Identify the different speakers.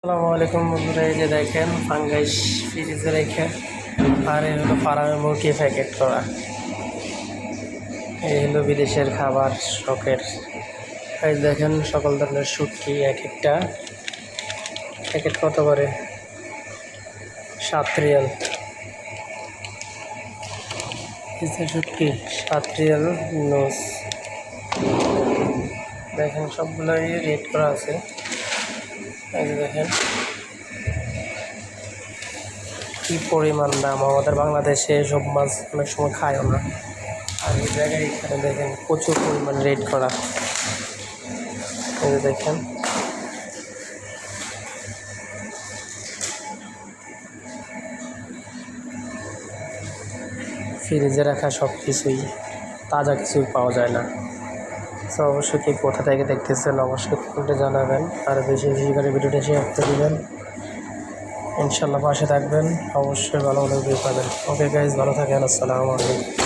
Speaker 1: আসসালামু আলাইকুম বন্ধুরা, এই যে দেখেন ফাঙ্গাস ফ্রিজে রেখে, আর এই হলো ফার্মে মুরগি প্যাকেট করা। এই হলো বিদেশের খাবার শখের। এই দেখেন সকল ধরনের শুটকি, এক একটা প্যাকেট কত করে? 7 রিয়াল। শুটকি 7 রিয়াল নোস। দেখেন সবগুলোই রেট করা আছে। এই যে দেখেন কি পরিমাণ দাম। আমাদের বাংলাদেশে এসব মাছ অনেক সময় খায়ও না, আর এই জায়গায় এখানে দেখেন প্রচুর পরিমাণ রেট করা। এই যে দেখেন ফ্রিজে রাখা সব কিছুই তাজা, কিছুই পাওয়া যায় না। তো অবশ্যই কে কোথা থেকে দেখতেছেন অবশ্যই কমেন্টে জানাবেন, আর বেশি বেশি করে ভিডিওটা শেয়ার করে দেবেন। ইনশাল্লাহ পাশে থাকবেন, অবশ্যই ভালো ভালো ভিডিও পাবেন। ওকে গাইজ, ভালো থাকেন। আসসালামু আলাইকুম।